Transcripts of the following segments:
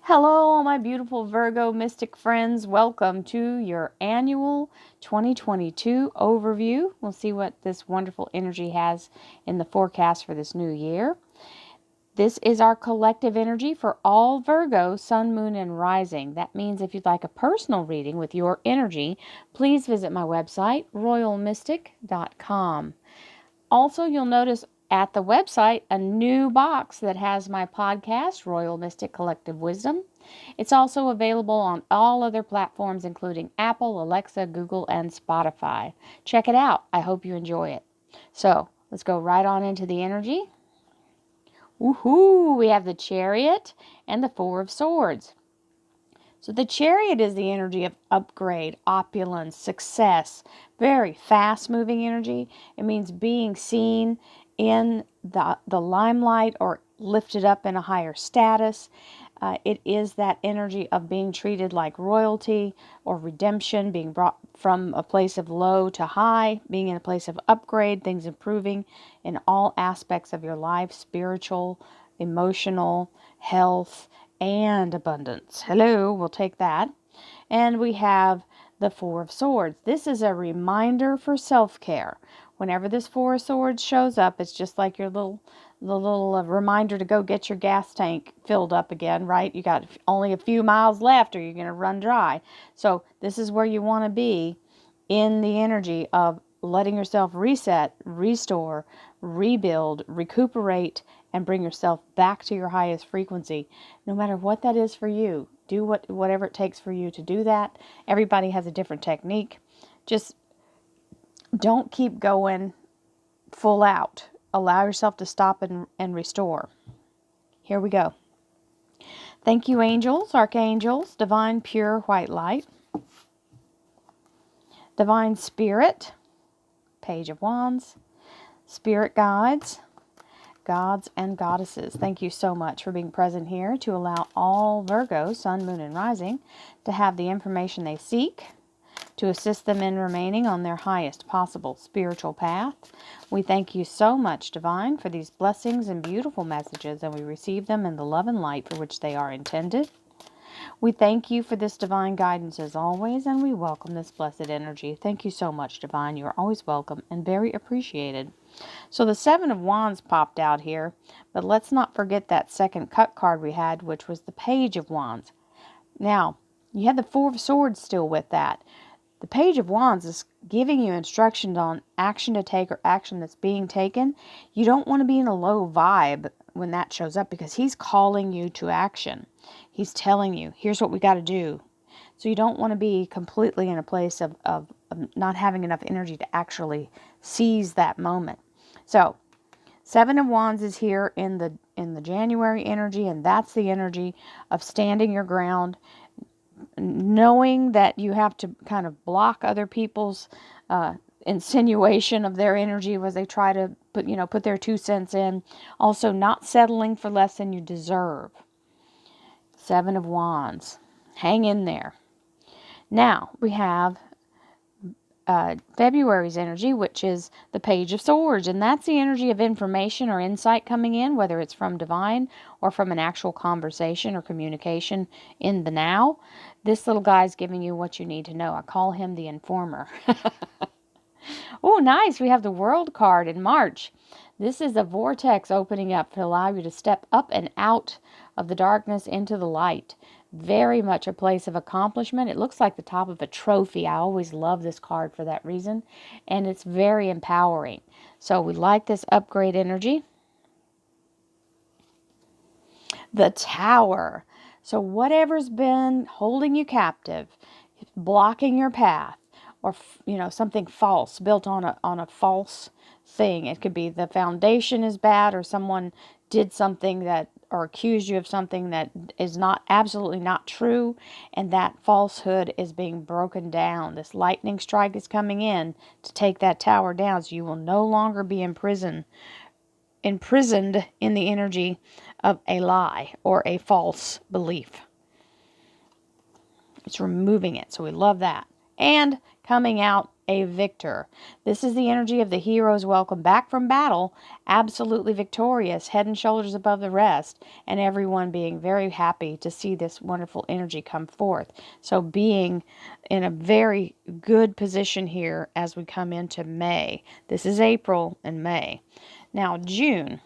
Hello, all my beautiful Virgo mystic friends. Welcome to your annual 2022 overview. We'll see what this wonderful energy has in the forecast for this new year. This is our collective energy for all Virgo, Sun, Moon, and Rising. That means if you'd like a personal reading with your energy, please visit my website, royalmystic.com. Also, you'll notice at the website a new box that has my podcast, Royal Mystic Collective Wisdom. It's also available on all other platforms, including Apple, Alexa, Google, and Spotify. Check it out. I hope you enjoy it. So, let's go right on into the energy. Woohoo! We have the Chariot and the Four of Swords. So the Chariot is the energy of upgrade, opulence, success, very fast-moving energy. It means being seen in the limelight or lifted up in a higher status. It is that energy of being treated like royalty or redemption, being brought from a place of low to high, being in a place of upgrade, things improving in all aspects of your life, spiritual, emotional, health, and abundance. Hello, we'll take that. And we have the Four of Swords. This is a reminder for self-care. Whenever this Four of Swords shows up, it's just like your little reminder to go get your gas tank filled up again, right? You got only a few miles left or you're going to run dry. So this is where you want to be in the energy of letting yourself reset, restore, rebuild, recuperate, and bring yourself back to your highest frequency. No matter what that is for you, do whatever it takes for you to do that. Everybody has a different technique. Just don't keep going full out. Allow yourself to stop and restore. Here we go. Thank you, angels, archangels, divine pure white light, divine spirit, Page of Wands, spirit guides, gods and goddesses. Thank you so much for being present here to allow all Virgo, Sun, Moon, and Rising to have the information they seek to assist them in remaining on their highest possible spiritual path. We thank you so much, Divine, for these blessings and beautiful messages, and we receive them in the love and light for which they are intended. We thank you for this divine guidance as always, and we welcome this blessed energy. Thank you so much, Divine. You are always welcome and very appreciated. So the Seven of Wands popped out here, but let's not forget that second cut card we had, which was the Page of Wands. Now, you have the Four of Swords still with that. The Page of Wands is giving you instructions on action to take or action that's being taken. You don't want to be in a low vibe when that shows up because he's calling you to action. He's telling you, here's what we got to do. So you don't want to be completely in a place of not having enough energy to actually seize that moment. So, Seven of Wands is here in the January energy, and that's the energy of standing your ground, knowing that you have to kind of block other people's insinuation of their energy as they try to put their 2 cents in. Also, not settling for less than you deserve. Seven of Wands. Hang in there. Now, we have February's energy, which is the Page of Swords, and that's the energy of information or insight coming in, whether it's from divine or from an actual conversation or communication in the now. This little guy's giving you what you need to know. I call him the informer. Oh, nice. We have the World card in March. This is a vortex opening up to allow you to step up and out of the darkness into the light. Very much a place of accomplishment. It looks like the top of a trophy. I always love this card for that reason. And it's very empowering. So we like this upgrade energy. The Tower. So whatever's been holding you captive, blocking your path, or something false, built on a false thing. It could be the foundation is bad, or someone did something that, or accused you of something that is absolutely not true, and that falsehood is being broken down. This lightning strike is coming in to take that tower down, so you will no longer be imprisoned in the energy of a lie or a false belief. It's removing it, so we love that. And coming out a victor. This is the energy of the heroes welcome back from battle, absolutely victorious, head and shoulders above the rest, and everyone being very happy to see this wonderful energy come forth. So being in a very good position here as we come into May. This is April and May. Now June.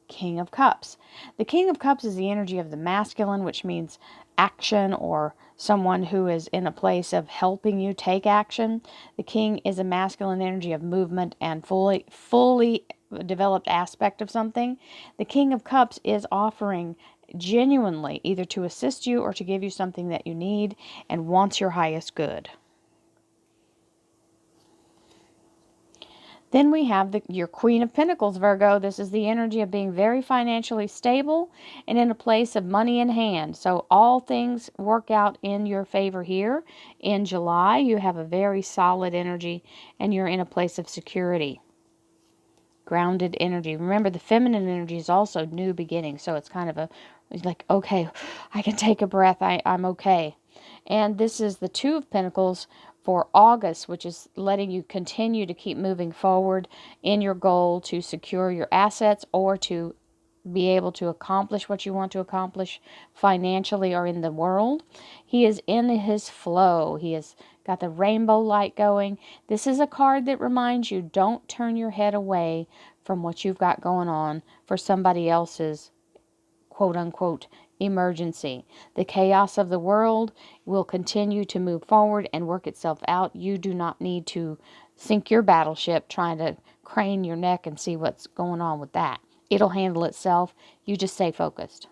King of Cups. The King of Cups is the energy of the masculine, which means action or someone who is in a place of helping you take action. The King is a masculine energy of movement and fully developed aspect of something. The King of Cups is offering genuinely either to assist you or to give you something that you need and wants your highest good. Then we have your Queen of Pentacles, Virgo. This is the energy of being very financially stable and in a place of money in hand. So all things work out in your favor here. In July, you have a very solid energy and you're in a place of security. Grounded energy. Remember, the feminine energy is also new beginning. So it's kind of it's like, okay, I can take a breath. I'm okay. And this is the Two of Pentacles for August, which is letting you continue to keep moving forward in your goal to secure your assets or to be able to accomplish what you want to accomplish financially or in the world. He is in his flow. He has got the rainbow light going. This is a card that reminds you, don't turn your head away from what you've got going on for somebody else's quote unquote emergency. The chaos of the world will continue to move forward and work itself out. You do not need to sink your battleship trying to crane your neck and see what's going on with that. It'll handle itself. You just stay focused.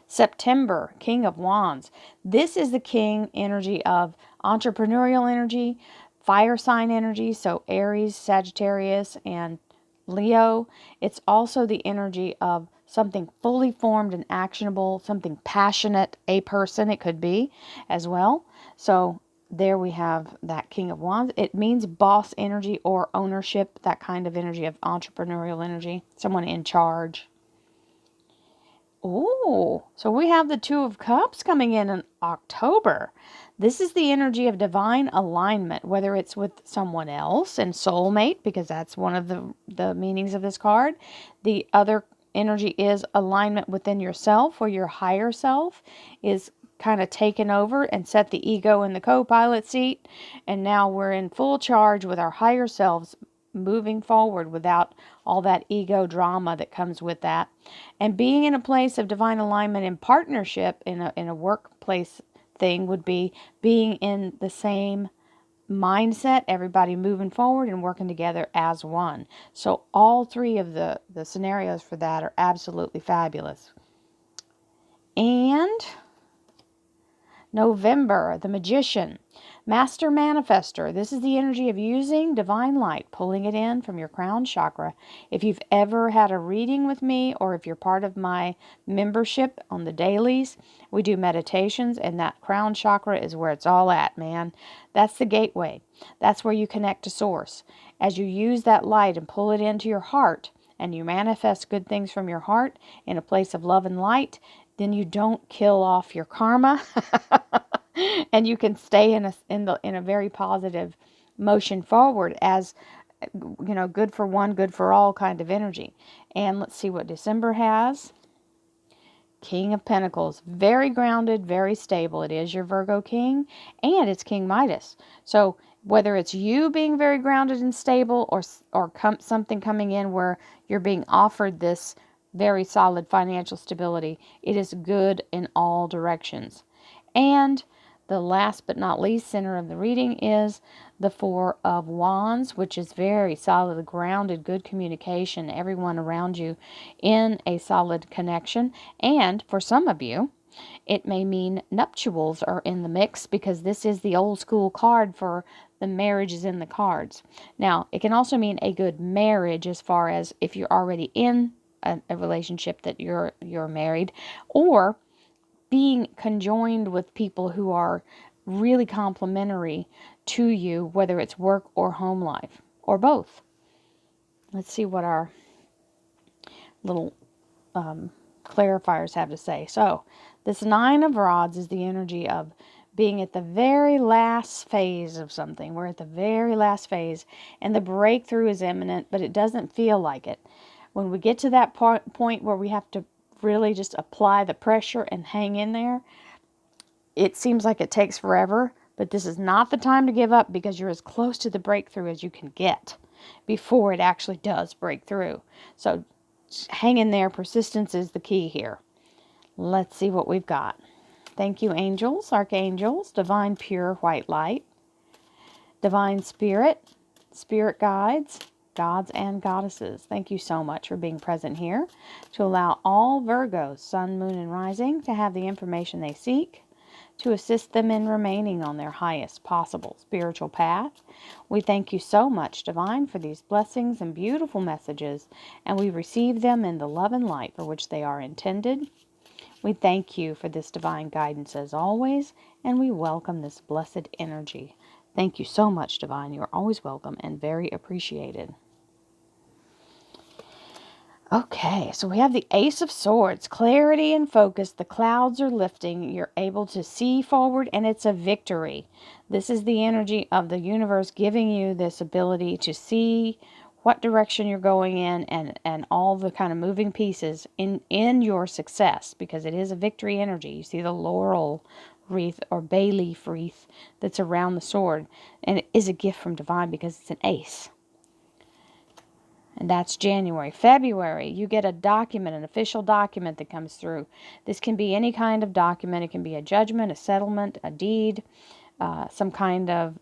September, King of Wands. This is the king energy of entrepreneurial energy, fire sign energy, so Aries, Sagittarius, and Leo. It's also the energy of something fully formed and actionable, something passionate, a person it could be as well. So there we have that King of Wands. It means boss energy or ownership, that kind of energy of entrepreneurial energy, someone in charge. Oh, so we have the Two of Cups coming in October. This is the energy of divine alignment, whether it's with someone else and soulmate, because that's one of the meanings of this card. The other energy is alignment within yourself, where your higher self is kind of taken over and set the ego in the co-pilot seat. And now we're in full charge with our higher selves moving forward without all that ego drama that comes with that. And being in a place of divine alignment and partnership in a workplace thing would be being in the same mindset, everybody moving forward and working together as one. So all three of the scenarios for that are absolutely fabulous. And November, the Magician, Master Manifester. This is the energy of using divine light, pulling it in from your crown chakra. If you've ever had a reading with me, or if you're part of my membership on the dailies, we do meditations, and that crown chakra is where it's all at, man. That's the gateway. That's where you connect to source. As you use that light and pull it into your heart, and you manifest good things from your heart in a place of love and light, then you don't kill off your karma and you can stay in a very positive motion forward as, you know, good for one, good for all kind of energy. And let's see what December has. King of Pentacles, very grounded, very stable. It is your Virgo king, and it's King Midas. So whether it's you being very grounded and stable, or something coming in where you're being offered this very solid financial stability, it is good in all directions. And the last but not least center of the reading is the Four of Wands, which is very solid, grounded, good communication, everyone around you in a solid connection. And for some of you, it may mean nuptials are in the mix, because this is the old school card for the marriage is in the cards. Now, it can also mean a good marriage, as far as if you're already in a relationship that you're married, or being conjoined with people who are really complementary to you, whether it's work or home life, or both. Let's see what our little clarifiers have to say. So, this Nine of Rods is the energy of being at the very last phase of something. We're at the very last phase, and the breakthrough is imminent, but it doesn't feel like it. When we get to that point where we have to really just apply the pressure and hang in there, it seems like it takes forever, but this is not the time to give up, because you're as close to the breakthrough as you can get before it actually does break through. So hang in there. Persistence is the key here. Let's see what we've got. Thank you, angels, archangels, divine pure white light, divine spirit, spirit guides, gods and goddesses. Thank you so much for being present here to allow all Virgos, sun, moon, and rising to have the information they seek to assist them in remaining on their highest possible spiritual path. We thank you so much, Divine, for these blessings and beautiful messages, and we receive them in the love and light for which they are intended. We thank you for this divine guidance as always, and we welcome this blessed energy. Thank you so much, Divine. You are always welcome and very appreciated. Okay, so we have the Ace of Swords, clarity and focus. The clouds are lifting. You're able to see forward, and it's a victory. This is the energy of the universe giving you this ability to see what direction you're going in, and all the kind of moving pieces in your success, because it is a victory energy. You see the laurel wreath or bay leaf wreath that's around the sword, and it is a gift from Divine because it's an ace. And that's January. February, you get a document, an official document that comes through. This can be any kind of document. It can be a judgment, a settlement, a deed, some kind of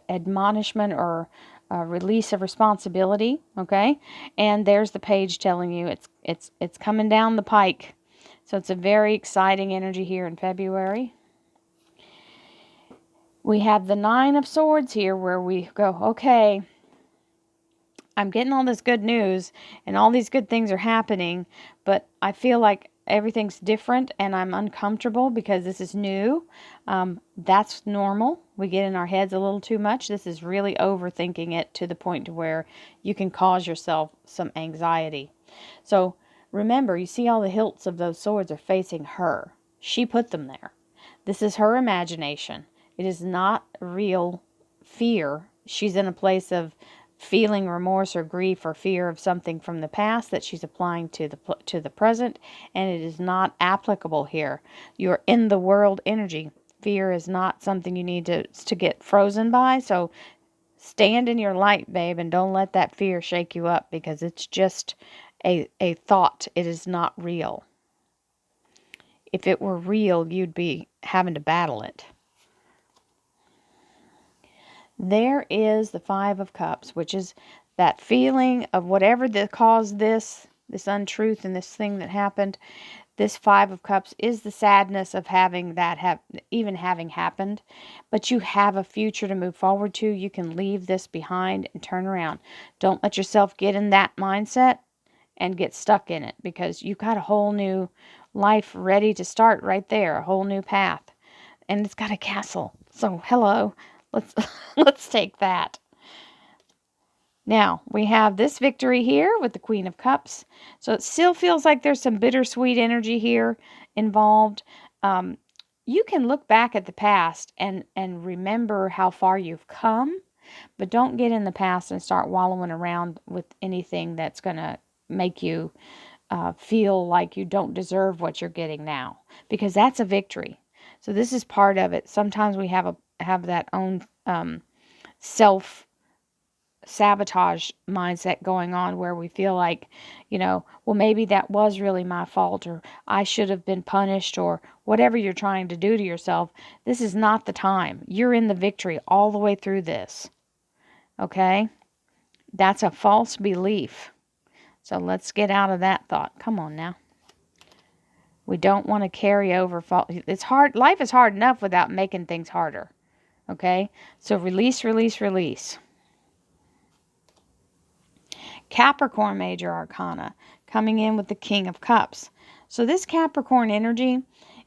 admonishment or release of responsibility. Okay, and there's the page telling you it's coming down the pike. So it's a very exciting energy here in February. We have the Nine of Swords here, where we go, okay, I'm getting all this good news and all these good things are happening, but I feel like everything's different and I'm uncomfortable because this is new. That's normal. We get in our heads a little too much. This is really overthinking it to the point to where you can cause yourself some anxiety. So remember, you see all the hilts of those swords are facing her. She put them there. This is her imagination. It is not real fear. She's in a place of feeling remorse or grief or fear of something from the past that she's applying to the present, and it is not applicable here. You're in the world energy. Fear is not something you need to get frozen by. So stand in your light, babe, and don't let that fear shake you up, because it's just a thought. It is not real. If it were real, you'd be having to battle it. There is the Five of Cups, which is that feeling of whatever that caused this untruth and this thing that happened. This Five of Cups is the sadness of having that even having happened. But you have a future to move forward to. You can leave this behind and turn around. Don't let yourself get in that mindset and get stuck in it, because you've got a whole new life ready to start right there, a whole new path. And it's got a castle. So hello. Let's take that. Now, we have this victory here with the Queen of Cups. So it still feels like there's some bittersweet energy here involved. You can look back at the past and remember how far you've come, but don't get in the past and start wallowing around with anything that's going to make you feel like you don't deserve what you're getting now, because that's a victory. So this is part of it. Sometimes we have that own self-sabotage mindset going on, where we feel like, well, maybe that was really my fault, or I should have been punished, or whatever you're trying to do to yourself. This is not the time. You're in the victory all the way through this. Okay? That's a false belief. So let's get out of that thought. Come on now. We don't want to carry over fault. It's hard. Life is hard enough without making things harder. Okay? So release, release, release. Capricorn Major Arcana coming in with the King of Cups. So this Capricorn energy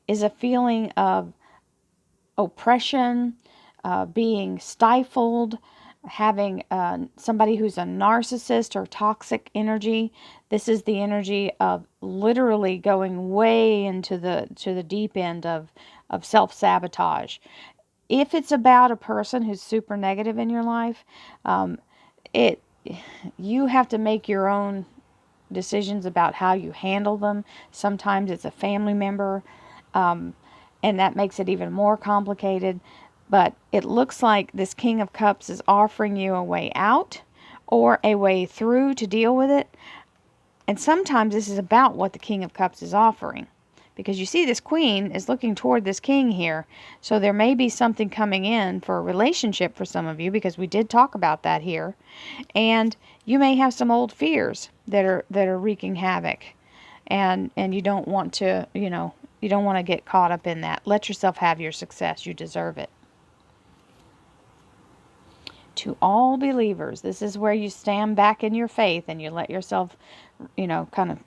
is a feeling of oppression, being stifled, having somebody who's a narcissist or toxic energy. This is the energy of literally going way into the deep end of self-sabotage. If it's about a person who's super negative in your life, it you have to make your own decisions about how you handle them. Sometimes it's a family member, and that makes it even more complicated. But it looks like this King of Cups is offering you a way out or a way through to deal with it. And sometimes this is about what the King of Cups is offering. Because you see this Queen is looking toward this King here. So there may be something coming in for a relationship for some of you, because we did talk about that here. And you may have some old fears that are wreaking havoc. And you don't want to, you don't want to get caught up in that. Let yourself have your success. You deserve it. To all believers, this is where you stand back in your faith and you let yourself, kind of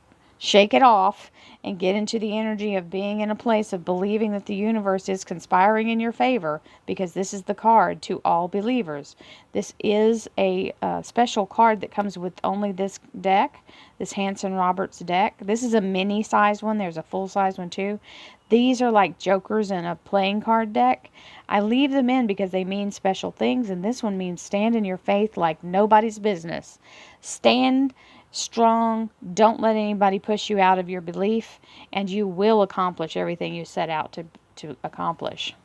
shake it off and get into the energy of being in a place of believing that the universe is conspiring in your favor, because this is the card to all believers. This is a special card that comes with only this deck, this Hanson Roberts deck. This is a mini size one. There's a full size one too. These are like jokers in a playing card deck. I leave them in because they mean special things, and this one means stand in your faith like nobody's business. Stand strong. Don't let anybody push you out of your belief, and you will accomplish everything you set out to accomplish.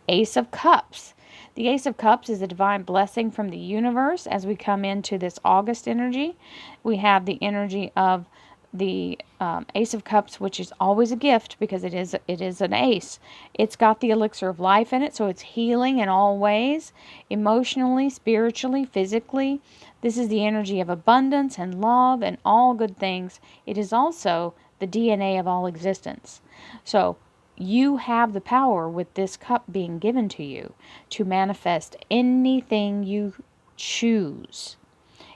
Ace of Cups. The Ace of Cups is a divine blessing from the universe as we come into this August energy. We have the energy of the Ace of Cups, which is always a gift because it is an ace. It's got the elixir of life in it, so it's healing in all ways, emotionally, spiritually, physically. This is the energy of abundance and love and all good things. It is also the DNA of all existence. So you have the power with this cup being given to you to manifest anything you choose.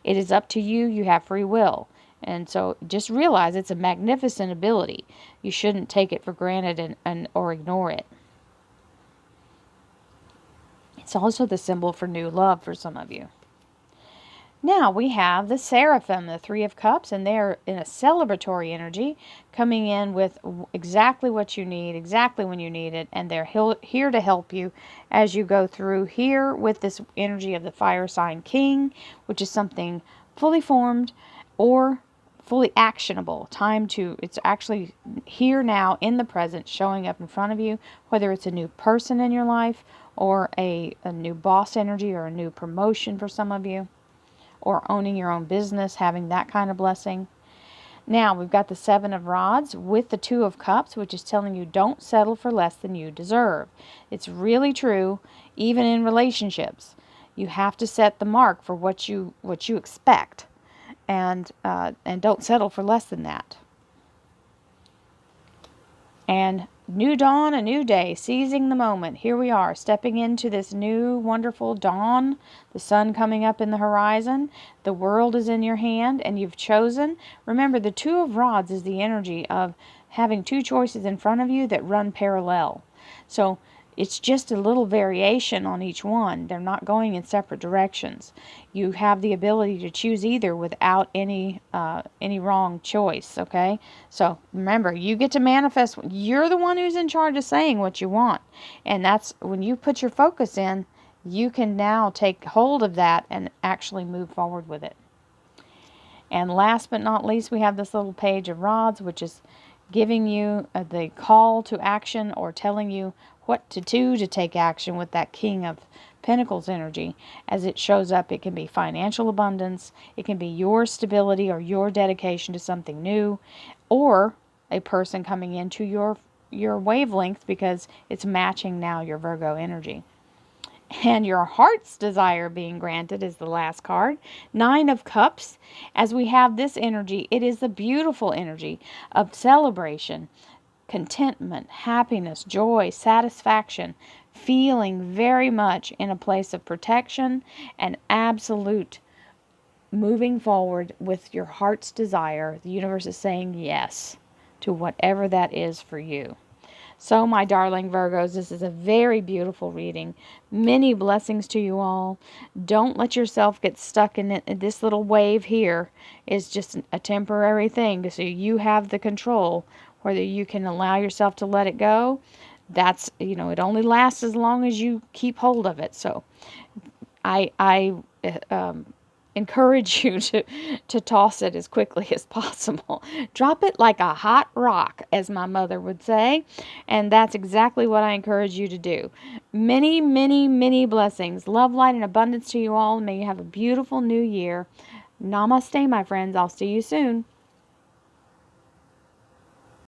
It is up to you. You have free will. And so just realize it's a magnificent ability. You shouldn't take it for granted or ignore it. It's also the symbol for new love for some of you. Now we have the Seraphim, the Three of Cups, and they're in a celebratory energy, coming in with exactly what you need, exactly when you need it, and they're here to help you as you go through here with this energy of the Fire Sign King, which is something fully formed or fully actionable. It's actually here now in the present, showing up in front of you, whether it's a new person in your life or a new boss energy or a new promotion for some of you, or owning your own business, having that kind of blessing. Now, we've got the Seven of Rods with the Two of Cups, which is telling you don't settle for less than you deserve. It's really true, even in relationships. You have to set the mark for what you expect, and don't settle for less than that. And new dawn, a new day, seizing the moment. Here we are, stepping into this new wonderful dawn, the sun coming up in the horizon. The world is in your hand, and you've chosen. Remember, the Two of Rods is the energy of having two choices in front of you that run parallel. So it's just a little variation on each one. They're not going in separate directions. You have the ability to choose either without any wrong choice, okay? So remember, you get to manifest. You're the one who's in charge of saying what you want. And that's when you put your focus in, you can now take hold of that and actually move forward with it. And last but not least, we have this little Page of Rods, which is giving you the call to action, or telling you what to do to take action with that King of Pentacles energy. As it shows up, it can be financial abundance, it can be your stability or your dedication to something new, or a person coming into your wavelength because it's matching now your Virgo energy. And your heart's desire being granted is the last card. Nine of Cups. As we have this energy, it is the beautiful energy of celebration, contentment, happiness, joy, satisfaction, feeling very much in a place of protection and absolute moving forward with your heart's desire. The universe is saying yes to whatever that is for you. So, my darling Virgos, this is a very beautiful reading. Many blessings to you all. Don't let yourself get stuck in it. This little wave here is just a temporary thing, so you have the control whether you can allow yourself to let it go. That's, it only lasts as long as you keep hold of it. So I encourage you to toss it as quickly as possible. Drop it like a hot rock, as my mother would say. And that's exactly what I encourage you to do. Many, many, many blessings. Love, light, and abundance to you all. May you have a beautiful new year. Namaste, my friends. I'll see you soon.